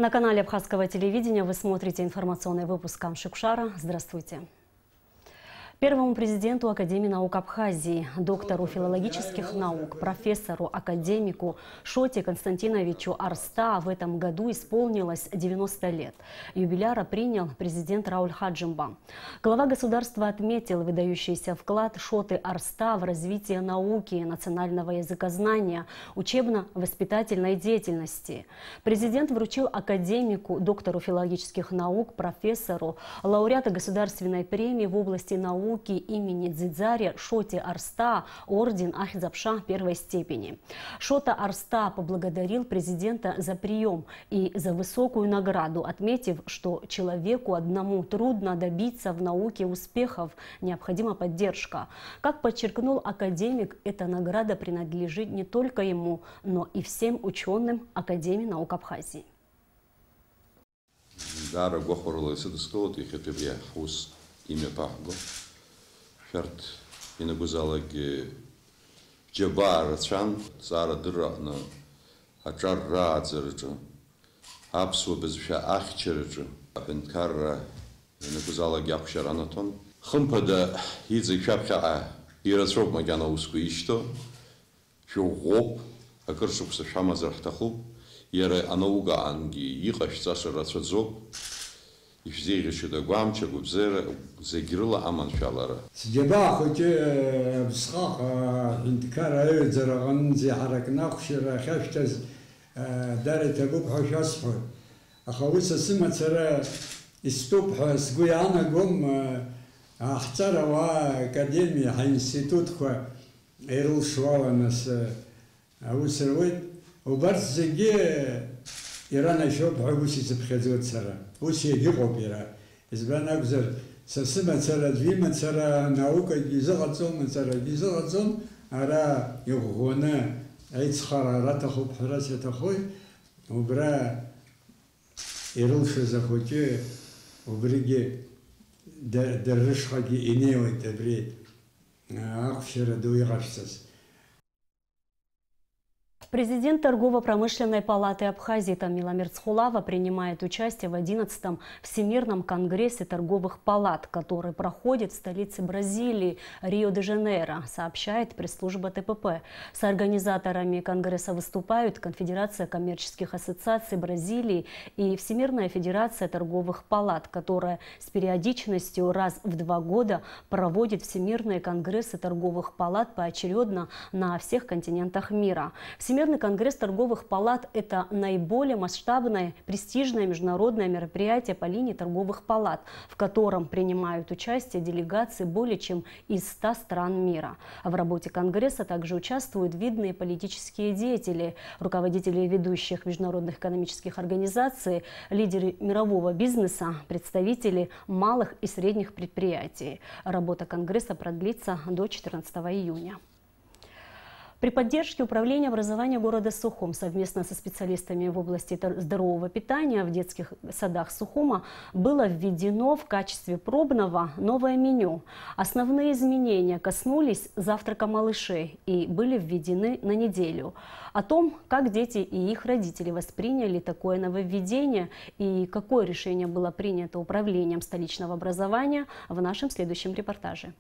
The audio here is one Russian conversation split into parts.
На канале Абхазского телевидения вы смотрите информационный выпуск Камшикшара. Здравствуйте. Первому президенту Академии наук Абхазии, доктору филологических наук, профессору, академику Шоте Константиновичу Арста в этом году исполнилось 90 лет. Юбиляра принял президент Рауль Хаджимба. Глава государства отметил выдающийся вклад Шоты Арста в развитие науки, национального языкознания, учебно-воспитательной деятельности. Президент вручил академику, доктору филологических наук, профессору, лауреата государственной премии в области науки имени Дзидзаря Шоте Арста орден Ахизапша первой степени. Шота Арста поблагодарил президента за прием и за высокую награду, отметив, что человеку одному трудно добиться в науке успехов, необходима поддержка. Как подчеркнул академик, эта награда принадлежит не только ему, но и всем ученым Академии наук Абхазии. Шарт инагузалаги джабар чан зара дырана ачарра зерджа апсу безша ахчерджа апенкарра инагузалаги ахшаранатон хымпада хизы шапха ирасроб магана ускуишто шоғоп акыршукса шамазрахтаху яре анауга анги иқаш засарацзоб Ишзеги да гуамча губзера загирла аманшалара. Сجبا خوتي بسخاخ انتكار زرغن زي حركنا خشرا خفتز دار تبوك حوش اصفر اخويس السمة ترى الصبح سقوي انا قوم احترى واكاديمي حي انستيتوت خو ايرل شوالا ناس اوسرويت وبرز زي إيران شوب حوشي سبخزوت سرا وشي يقوم إيران إزبان أقدر سسمة سرا دويمة سرا ناوكا جيزغتزون سرا جيزغتزون أرا يغونا عيد خرارة تخو بحراسة تخوي وبرا إيرلش زخوتي وبريجي درش خاجي إنيوي تبريد أخشر دوي غشتس. Президент Торгово-промышленной палаты Абхазии Тамила Мирцхулава принимает участие в 11-м Всемирном конгрессе торговых палат, который проходит в столице Бразилии Рио-де-Жанейро, сообщает пресс-служба ТПП. С организаторами конгресса выступают Конфедерация коммерческих ассоциаций Бразилии и Всемирная федерация торговых палат, которая с периодичностью раз в 2 года проводит всемирные конгрессы торговых палат поочередно на всех континентах мира. Всемирный конгресс торговых палат – это наиболее масштабное, престижное международное мероприятие по линии торговых палат, в котором принимают участие делегации более чем из 100 стран мира. В работе конгресса также участвуют видные политические деятели, руководители ведущих международных экономических организаций, лидеры мирового бизнеса, представители малых и средних предприятий. Работа конгресса продлится до 14 июня. При поддержке Управления образования города Сухум совместно со специалистами в области здорового питания в детских садах Сухума было введено в качестве пробного новое меню. Основные изменения коснулись завтрака малышей и были введены на неделю. О том, как дети и их родители восприняли такое нововведение и какое решение было принято Управлением столичного образования, в нашем следующем репортаже.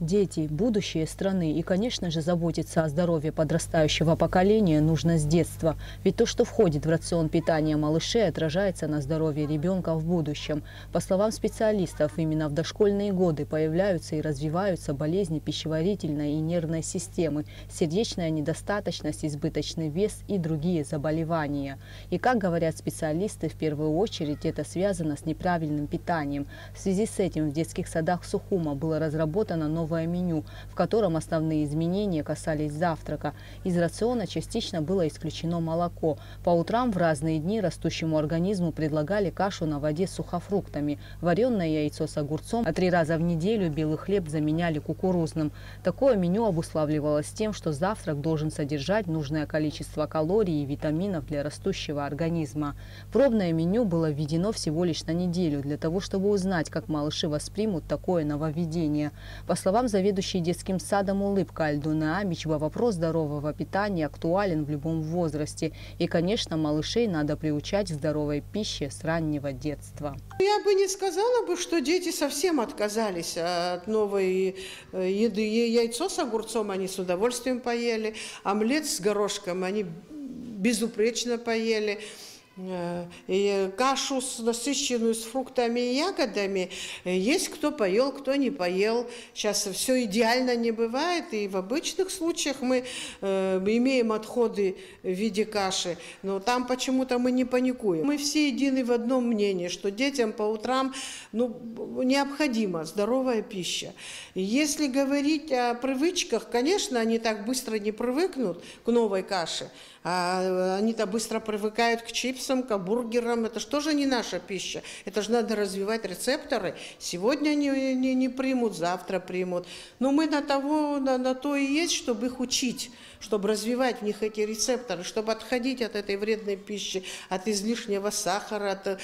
Дети – будущее страны, и, конечно же, заботиться о здоровье подрастающего поколения нужно с детства. Ведь то, что входит в рацион питания малышей, отражается на здоровье ребенка в будущем. По словам специалистов, именно в дошкольные годы появляются и развиваются болезни пищеварительной и нервной системы, сердечная недостаточность, избыточный вес и другие заболевания. И, как говорят специалисты, в первую очередь это связано с неправильным питанием. В связи с этим в детских садах Сухума было разработано новое меню, в котором основные изменения касались завтрака. Из рациона частично было исключено молоко. По утрам в разные дни растущему организму предлагали кашу на воде с сухофруктами, вареное яйцо с огурцом, а 3 раза в неделю белый хлеб заменяли кукурузным. Такое меню обуславливалось тем, что завтрак должен содержать нужное количество калорий и витаминов для растущего организма. Пробное меню было введено всего лишь на неделю, для того, чтобы узнать, как малыши воспримут такое нововведение. По словам словам заведующей детским садом «Улыбка» Альдуны Амичева, вопрос здорового питания актуален в любом возрасте. И, конечно, малышей надо приучать к здоровой пище с раннего детства. Я бы не сказала, что дети совсем отказались от новой еды. Яйцо с огурцом они с удовольствием поели, омлет с горошком они безупречно поели. И кашу насыщенную с фруктами и ягодами есть кто поел, кто не поел. Сейчас все идеально не бывает, и в обычных случаях мы имеем отходы в виде каши, но там почему-то мы не паникуем. Мы все едины в одном мнении, что детям по утрам необходима здоровая пища. Если говорить о привычках, конечно, они так быстро не привыкнут к новой каше. Они-то быстро привыкают к чипсам, к бургерам. Это что же не наша пища? Это же надо развивать рецепторы. Сегодня они не примут, завтра примут. Но мы на то и есть, чтобы их учить, чтобы развивать в них эти рецепторы, чтобы отходить от этой вредной пищи, от излишнего сахара, от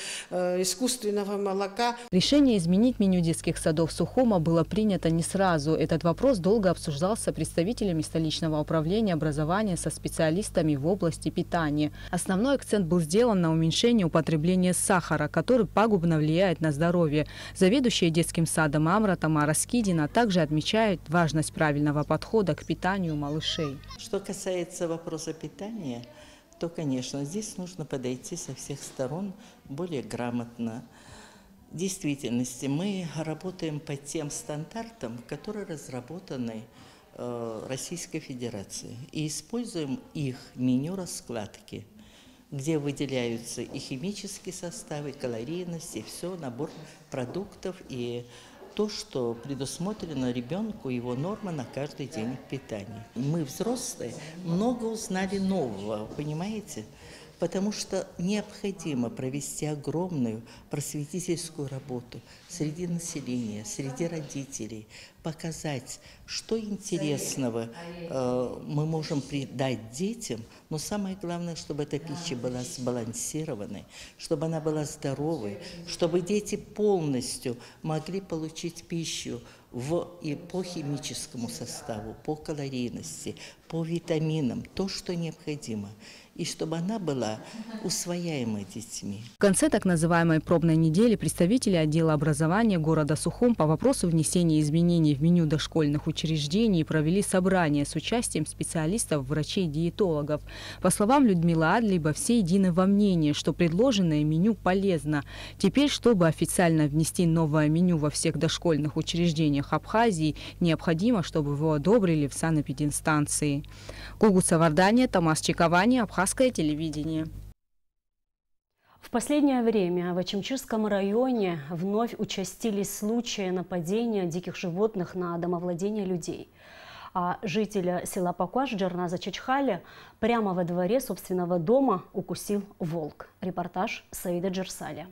искусственного молока. Решение изменить меню детских садов Сухума было принято не сразу. Этот вопрос долго обсуждался представителями столичного управления образования со специалистами в области питания. Основной акцент был сделан на уменьшении употребления сахара, который пагубно влияет на здоровье. Заведующая детским садом Амра Тамара Скидина также отмечает важность правильного подхода к питанию малышей. Что касается вопроса питания, то, конечно, здесь нужно подойти со всех сторон более грамотно. В действительности мы работаем по тем стандартам, которые разработаны Российской Федерации, и используем их меню раскладки, где выделяются и химические составы, калорийность, и все, набор продуктов, и то, что предусмотрено ребенку, его норма на каждый день питания. Мы, взрослые, много узнали нового, понимаете? Потому что необходимо провести огромную просветительскую работу среди населения, среди родителей, показать, что интересного мы можем придать детям, но самое главное, чтобы эта пища была сбалансированной, чтобы она была здоровой, чтобы дети полностью могли получить пищу и по химическому составу, по калорийности, по витаминам, то, что необходимо, и чтобы она была усвояемой детьми. В конце так называемой пробной недели представители отдела образования города Сухум по вопросу внесения изменений в меню дошкольных учреждений провели собрание с участием специалистов, врачей-диетологов. По словам Людмилы Адлиба, все едины во мнении, что предложенное меню полезно. Теперь, чтобы официально внести новое меню во всех дошкольных учреждениях Абхазии, необходимо, чтобы его одобрили в санэпидинстанции. Гугуца Вардания, Томас Чиковани, Абхазское телевидение. В последнее время в Ачимчирском районе вновь участились случаи нападения диких животных на домовладение людей. А жителя села Пакуаш Джарназа Чачхали прямо во дворе собственного дома укусил волк. Репортаж Саида Джерсаля.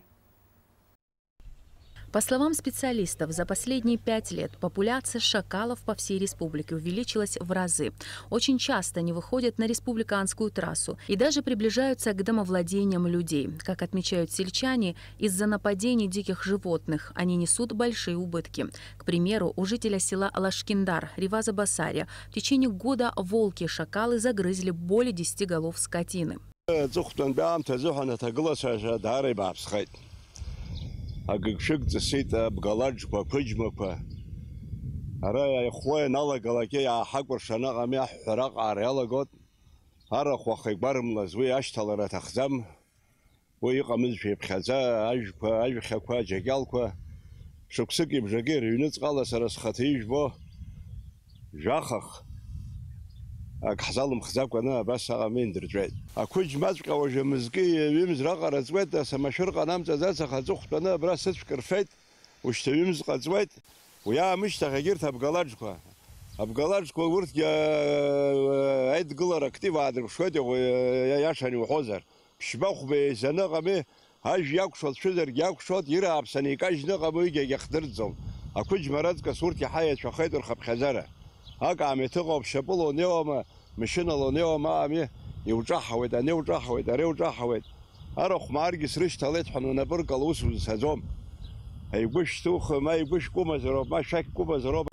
По словам специалистов, за последние 5 лет популяция шакалов по всей республике увеличилась в разы. Очень часто они выходят на республиканскую трассу и даже приближаются к домовладениям людей. Как отмечают сельчане, из-за нападений диких животных они несут большие убытки. К примеру, у жителя села Лашкиндар Риваза Басария в течение года волки и шакалы загрызли более 10 голов скотины. Агыкшык цысит бгаладжқәа, ԥыџьмақәа. Ара ихәуа ианалагалакгьы иааҳакәыршаны аҟами аҳәҳәара аҟаара иалагот. Арахә уаха игәарымлаз уи ашьҭалара аҭахӡам. Уи иҟамызшәа иԥхьаӡа ажәқәа, ажәхьақәа, аџьагьалқәа. Шықәсык ибжагьы рыҩныҵҟала сара схаҭа ижәбо жәахах ак ҳзалымхӡакәаны абас аҟами индырҵәеит. Ақәыџьмаҵәҟьа уажәы мызки ҩымз раҟара ҵуеит, самашәыр ҟанамҵаз ацаха аҵыхәтәаны абра сыцәк рфеит, ушьҭа ҩымз ҟаҵуеит. Уи аамышьҭахь егьырҭ абгалаџқәа. Абгалаџқәа урҭгьы аидгылара актив аадырԥшуеит, иашан иуҳәозар. Ԥшьба-хәба еизаны аҟами ажә иакәшо дцәызаргьы иакәшот, ирааԥсаны икажьны аҟами уигьы иахьдырӡом. Ақәыџьма раҵкыс урҭ иаҳа иацәахеит рхаԥхьаӡара. Акаамеҭ ыҟоуп, шьапыла унеиуама, машьынала унеиуама аами иуҿаҳауеит, ани уҿаҳауеит, ари уҿаҳауеит. Арахә мааргьы срышьҭалеит ҳәа унапы ркала ус узцаӡом. В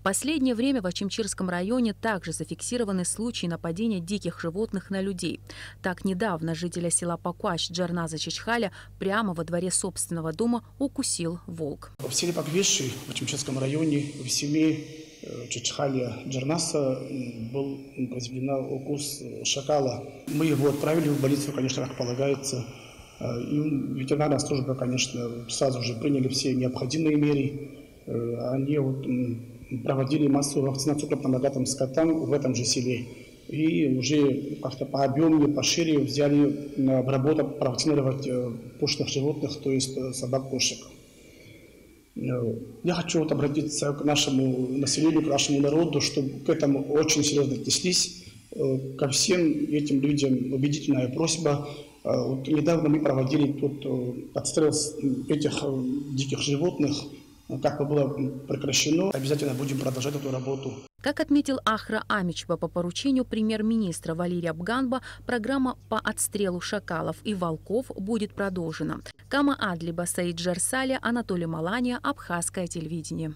последнее время в Очимчирском районе также зафиксированы случаи нападения диких животных на людей. Так, недавно жителя села Пакуаш Джарназа Чичхаля прямо во дворе собственного дома укусил волк. В селе Паквеши, в Очимчирском районе, в семье Чичхаля Джарнаса был произведен укус шакала. Мы его отправили в больницу, конечно, как полагается. И ветеринарная служба, конечно, сразу же приняли все необходимые меры. Они проводили массовую вакцинацию крупным рогатым скотам в этом же селе. И уже как-то по объему, пошире взяли на обработку, провакцинировать пушных животных, то есть собак-кошек. Я хочу обратиться к нашему населению, к нашему народу, чтобы к этому очень серьезно отнеслись. Ко всем этим людям убедительная просьба. Недавно мы проводили тут отстрел этих диких животных. Как бы было прекращено, обязательно будем продолжать эту работу. Как отметил Ахра Амичба по поручению премьер-министра Валерия Абганба, программа по отстрелу шакалов и волков будет продолжена. Кама Адлиба, Саид Джарсаля, Анатолий Малания, Абхазское телевидение.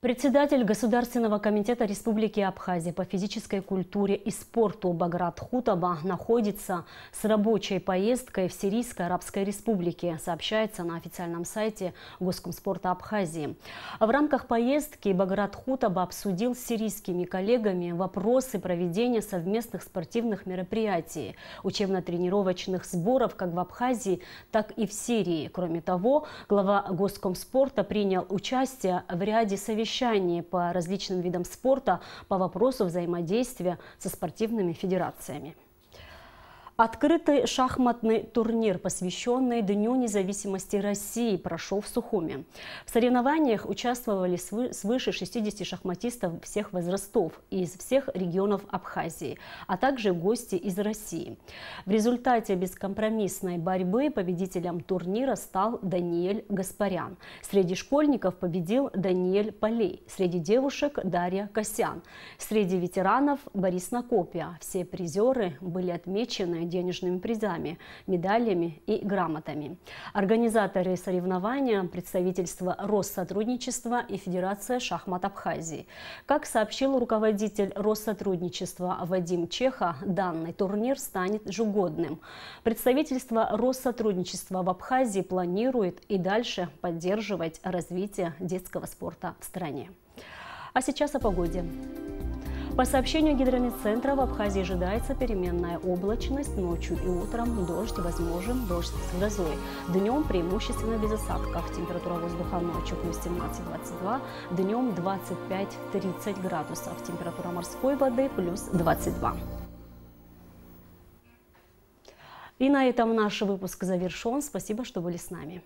Председатель Государственного комитета Республики Абхазия по физической культуре и спорту Баграт Хутаба находится с рабочей поездкой в Сирийской Арабской Республике, сообщается на официальном сайте Госкомспорта Абхазии. В рамках поездки Баграт Хутаба обсудил с сирийскими коллегами вопросы проведения совместных спортивных мероприятий, учебно-тренировочных сборов как в Абхазии, так и в Сирии. Кроме того, глава Госкомспорта принял участие в ряде совещаний по различным видам спорта по вопросу взаимодействия со спортивными федерациями. Открытый шахматный турнир, посвященный Дню независимости России, прошел в Сухуми. В соревнованиях участвовали свыше 60 шахматистов всех возрастов из всех регионов Абхазии, а также гости из России. В результате бескомпромиссной борьбы победителем турнира стал Даниэль Гаспарян. Среди школьников победил Даниэль Полей, среди девушек Дарья Косян, среди ветеранов Борис Накопия. Все призеры были отмечены денежными призами, медалями и грамотами. Организаторы соревнования – представительство Россотрудничества и Федерация шахмат Абхазии. Как сообщил руководитель Россотрудничества Вадим Чеха, данный турнир станет ежегодным. Представительство Россотрудничества в Абхазии планирует и дальше поддерживать развитие детского спорта в стране. А сейчас о погоде. По сообщению Гидрометцентра, в Абхазии ожидается переменная облачность, ночью и утром дождь, возможен дождь с грозой. Днем преимущественно без осадков. Температура воздуха ночью плюс 17-22, днем 25-30 градусов. Температура морской воды плюс 22. И на этом наш выпуск завершен. Спасибо, что были с нами.